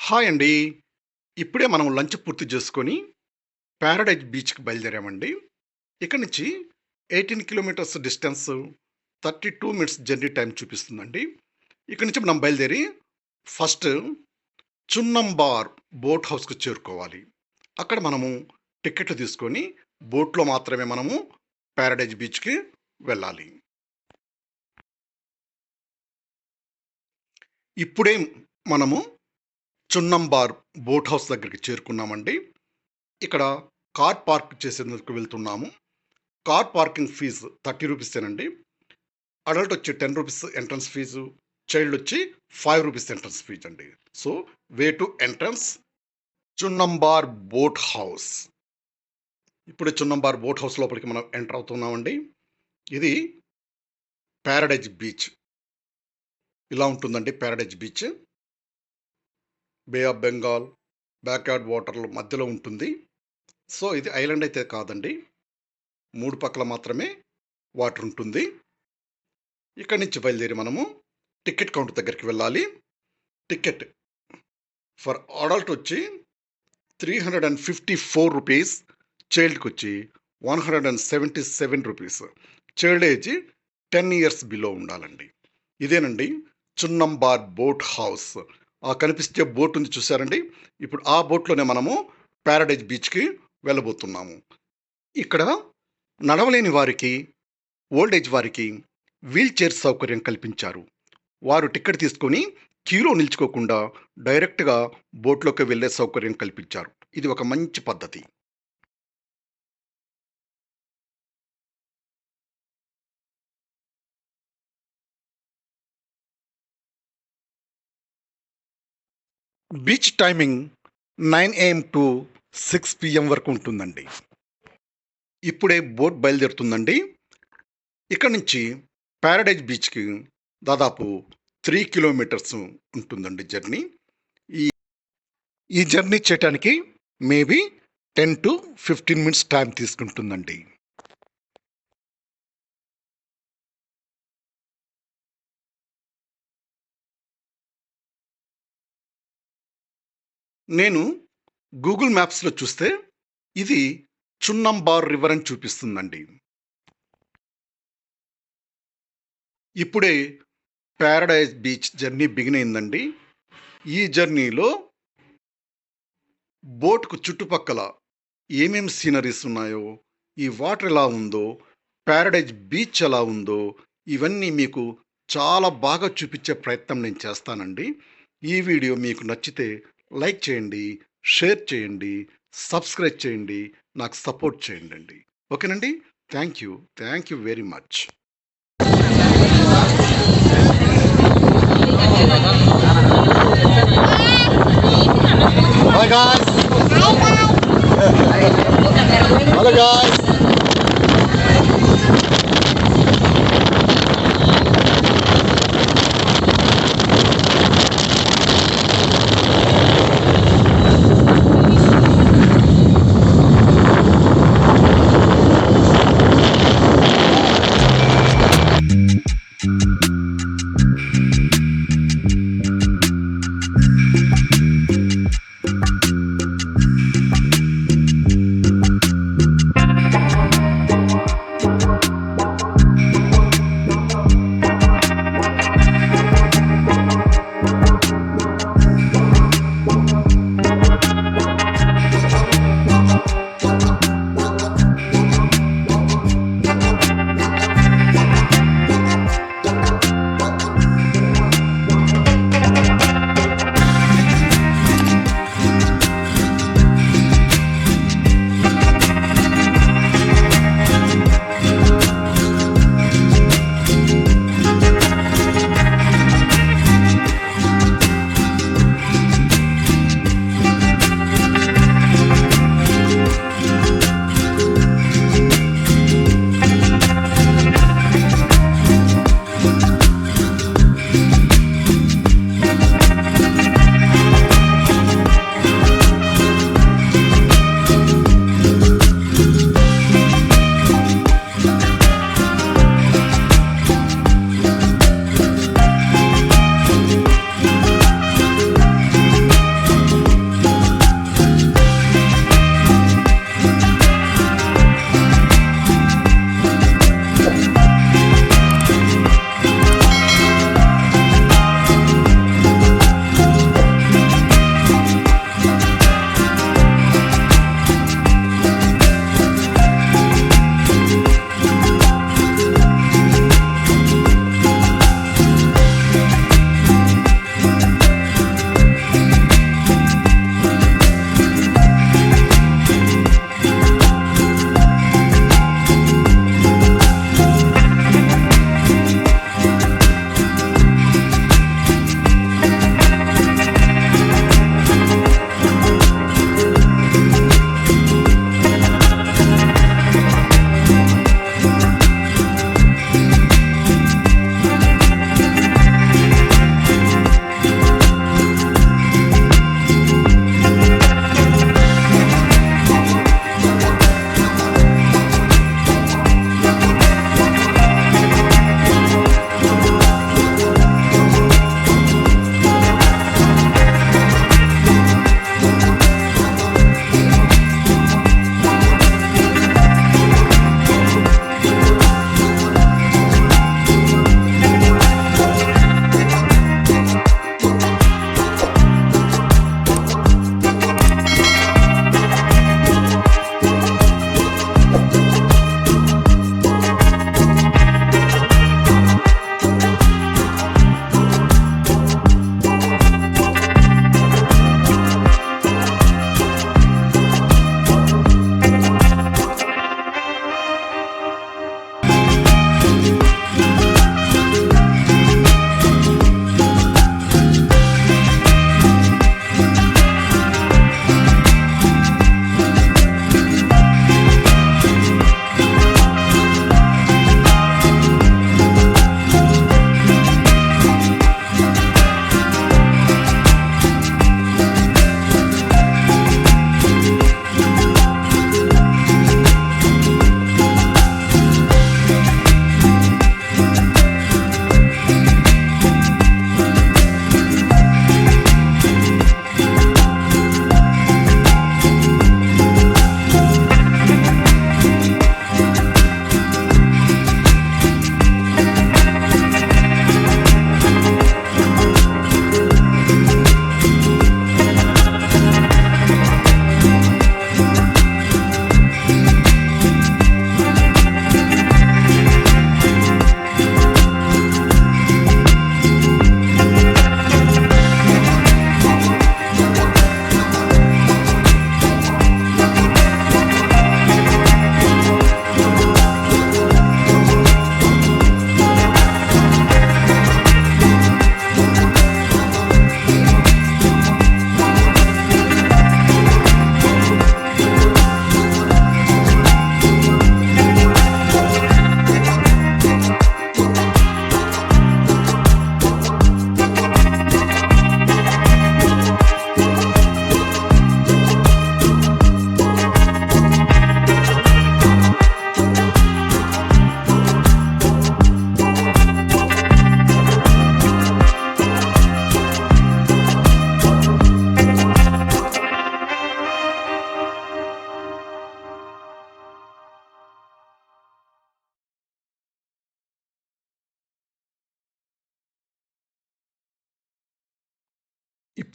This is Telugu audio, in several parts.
హాయ్ అండి. ఇప్పుడే మనం లంచ్ పూర్తి చేసుకొని పారడైజ్ బీచ్‌కి బయలుదేరామండి. ఇక్కడి నుంచి 18 kilometres distance 32 minutes journey time చూపిస్తుందండి. ఇక్కడి నుంచి మనం బయలుదేరి ఫస్ట్ చున్నంబార్ బోట్ హౌస్‌కి చేరుకోవాలి. అక్కడ మనము టికెట్లు తీసుకొని బోట్‌లో మాత్రమే మనము పారడైజ్ బీచ్‌కి వెళ్ళాలి. ఇప్పుడే మనము చున్నంబార్ బోట్ హౌస్ దగ్గరికి చేరుకున్నామండి. ఇక్కడ కార్ పార్క్ చేసేందుకు వెళ్తున్నాము. కార్ పార్కింగ్ ఫీజు 30 రూపీసేనండి. అడల్ట్ వచ్చి 10 రూపీస్ ఎంట్రన్స్ ఫీజు, చైల్డ్ వచ్చి 5 రూపీస్ ఎంట్రన్స్ ఫీజు అండి. So way to entrance Chunnambar boat house. ఇప్పుడు చున్నంబార్ బోట్ హౌస్ లోపలికి మనం ఎంటర్ అవుతున్నామండి. ఇది పారడైజ్ బీచ్. ఇలా ఉంటుందండి Paradise Beach. Bay of Bengal, backyard వాటర్ల మధ్యలో ఉంటుంది. సో ఇది ఐలాండ్ అయితే కాదండి. 3 పక్కల మాత్రమే వాటర్ ఉంటుంది. ఇక్కడి నుంచి బయలుదేరి మనము టికెట్ కౌంటర్ దగ్గరికి వెళ్ళాలి. టికెట్ ఫర్ అడల్ట్ వచ్చి 354 రూపీస్, చైల్డ్కి వచ్చి 177 rupees. Child age 10 years below ఉండాలండి. ఇదేనండి చున్నంబార్ బోట్ హౌస్. ఆ కనిపించే బోట్ ఉంది చూసారండి. ఇప్పుడు ఆ బోట్లోనే మనము పారడైజ్ బీచ్కి వెళ్ళబోతున్నాము. ఇక్కడ నడవలేని వారికి, ఓల్డ్ ఏజ్ వారికి వీల్ చైర్ సౌకర్యం కల్పించారు. వారు టికెట్ తీసుకొని క్యూలో నిల్చుకోకుండా డైరెక్ట్గా బోట్లోకి వెళ్ళే సౌకర్యం కల్పించారు. ఇది ఒక మంచి పద్ధతి. Beach timing 9 AM to 6 PM వరకు ఉంటుందండి. ఇప్పుడే బోట్ బయలుదేరుతుందండి. ఇక్కడ నుంచి పారడైజ్ బీచ్కి దాదాపు 3 కిలోమీటర్స్ ఉంటుందండి జర్నీ. ఈ ఈ జర్నీ చేయడానికి మేబీ 10 to 15 మినిట్స్ టైం తీసుకుంటుందండి. నేను గూగుల్ మ్యాప్స్లో చూస్తే ఇది చున్నంబార్ రివర్ అని చూపిస్తుందండి. ఇప్పుడే పారడైజ్ బీచ్ జర్నీ బిగిన్ అయిందండి. ఈ జర్నీలో బోట్కు చుట్టుపక్కల ఏమేమి సీనరీస్ ఉన్నాయో, ఈ వాటర్ ఎలా ఉందో, పారడైజ్ బీచ్ ఎలా ఉందో, ఇవన్నీ మీకు చాలా బాగా చూపించే ప్రయత్నం నేను చేస్తానండి. ఈ వీడియో మీకు నచ్చితే లైక్ చేయండి, షేర్ చేయండి, సబ్స్క్రైబ్ చేయండి, నాకు సపోర్ట్ చేయండి. ఓకేనండి. Thank you very much. Hi guys. Hello guys.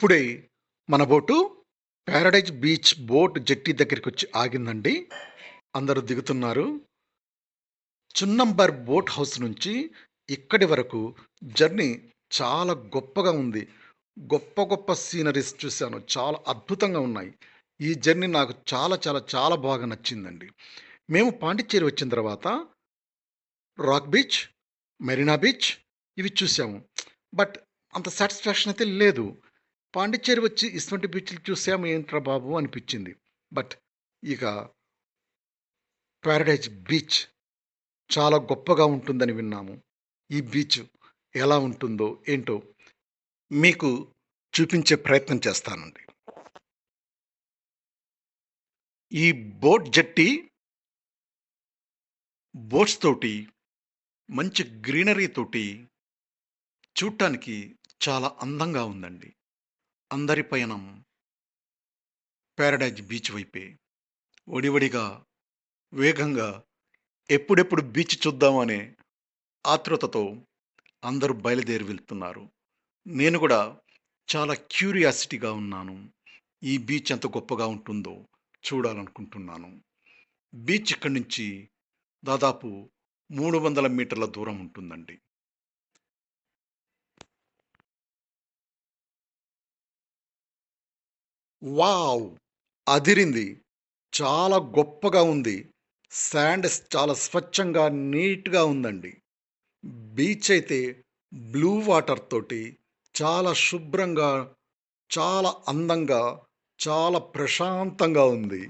ఇప్పుడే మన బోటు పారడైజ్ బీచ్ బోట్ జెట్టి దగ్గరికి వచ్చి ఆగిందండి. అందరూ దిగుతున్నారు. చున్నంబర్ బోట్ హౌస్ నుంచి ఇక్కడి వరకు జర్నీ చాలా గొప్పగా ఉంది. గొప్ప గొప్ప సీనరీస్ చూశాను. చాలా అద్భుతంగా ఉన్నాయి. ఈ జర్నీ నాకు చాలా చాలా చాలా బాగా నచ్చిందండి. మేము పాండిచ్చేరి వచ్చిన తర్వాత రాక్ బీచ్, మెరీనా బీచ్ ఇవి చూసాము. బట్ అంత సాటిస్ఫాక్షన్ అయితే లేదు. పాండిచ్చేరి వచ్చి ఇటువంటి బీచ్లు చూసాము ఏంట్రా బాబు అనిపించింది. బట్ ఇక పారడైజ్ బీచ్ చాలా గొప్పగా ఉంటుందని విన్నాము. ఈ బీచ్ ఎలా ఉంటుందో ఏంటో మీకు చూపించే ప్రయత్నం చేస్తానండి. ఈ బోట్ జెట్టి బోట్స్ తోటి మంచి గ్రీనరీ తోటి చూడటానికి చాలా అందంగా ఉందండి. అందరి పయనం పారడైజ్ బీచ్ వైపే. ఒడివడిగా వేగంగా ఎప్పుడెప్పుడు బీచ్ చూద్దామనే ఆతృతతో అందరూ బయలుదేరి వెళ్తున్నారు. నేను కూడా చాలా క్యూరియాసిటీగా ఉన్నాను. ఈ బీచ్ ఎంత గొప్పగా ఉంటుందో చూడాలనుకుంటున్నాను. బీచ్ ఇక్కడి నుంచి దాదాపు 300 మీటర్ల దూరం ఉంటుందండి. వావ్! అదిరింది. చాలా గొప్పగా ఉంది. శాండ్ చాలా స్వచ్ఛంగా, నీట్‌గా ఉందండి. బీచ్ అయితే బ్లూ వాటర్ తోటి చాలా శుభ్రంగా, చాలా అందంగా, చాలా ప్రశాంతంగా ఉంది.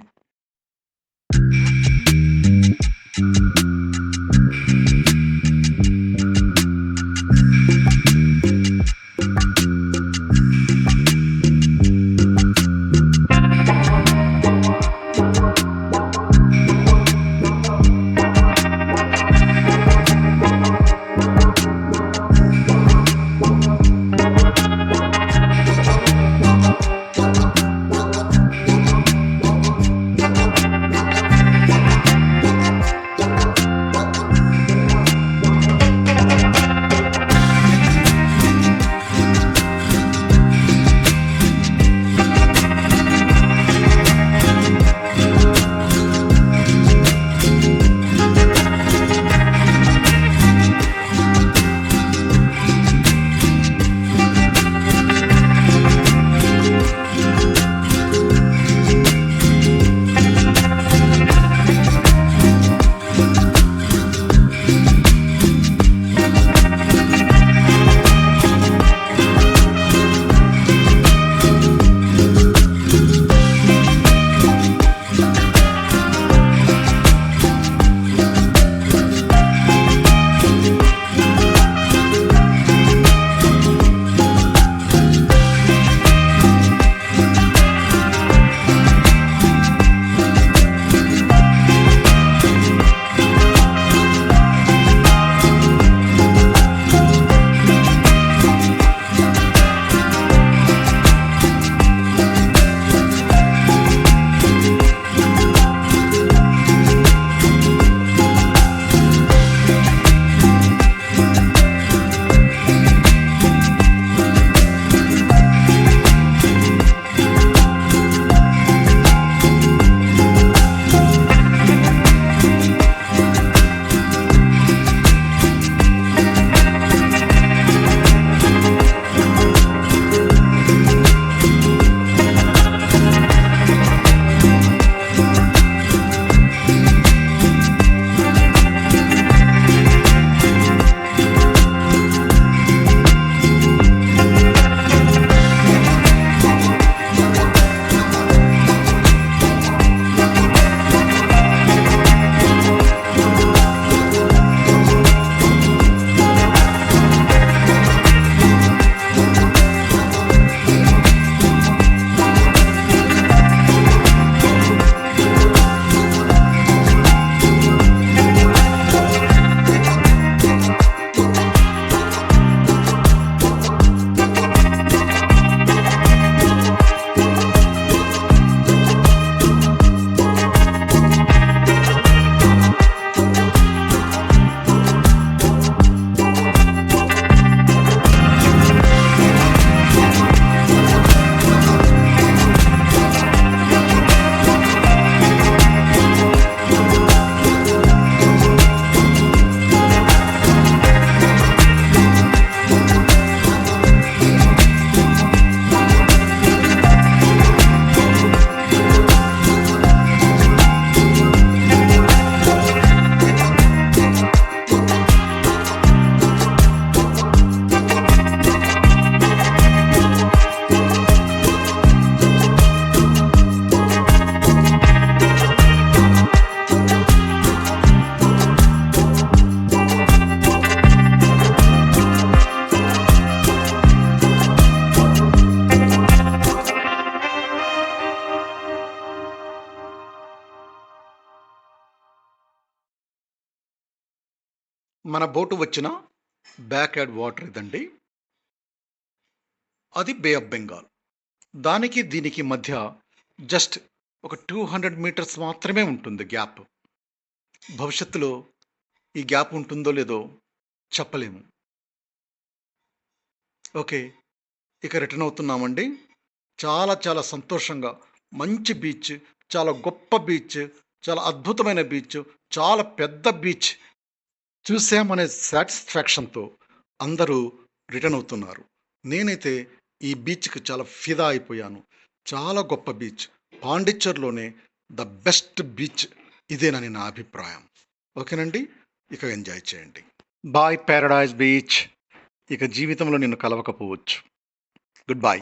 మన బోటు వచ్చిన బ్యాక్ యార్డ్ వాటర్ ఇదండి. అది బే ఆఫ్ బెంగాల్. దానికి దీనికి మధ్య జస్ట్ ఒక 200 మీటర్స్ మాత్రమే ఉంటుంది గ్యాప్. భవిష్యత్తులో ఈ గ్యాప్ ఉంటుందో లేదో చెప్పలేము. ఓకే. ఇక రిటర్న్ అవుతున్నామండి. చాలా చాలా సంతోషంగా మంచి బీచ్, చాలా గొప్ప బీచ్, చాలా అద్భుతమైన బీచ్, చాలా పెద్ద బీచ్ చూసామనే సాటిస్ఫాక్షన్‌తో అందరూ రిటర్న్ అవుతున్నారు. నేనైతే ఈ బీచ్‌కి చాలా ఫిదా అయిపోయాను. చాలా గొప్ప బీచ్. పాండిచ్చేరిలోనే ద బెస్ట్ బీచ్ ఇదేనని నా అభిప్రాయం. ఓకేనండి. ఇక ఎంజాయ్ చేయండి. Bye Paradise beach. ఇక జీవితంలో నిన్ను కలవకపోవచ్చు. Good bye.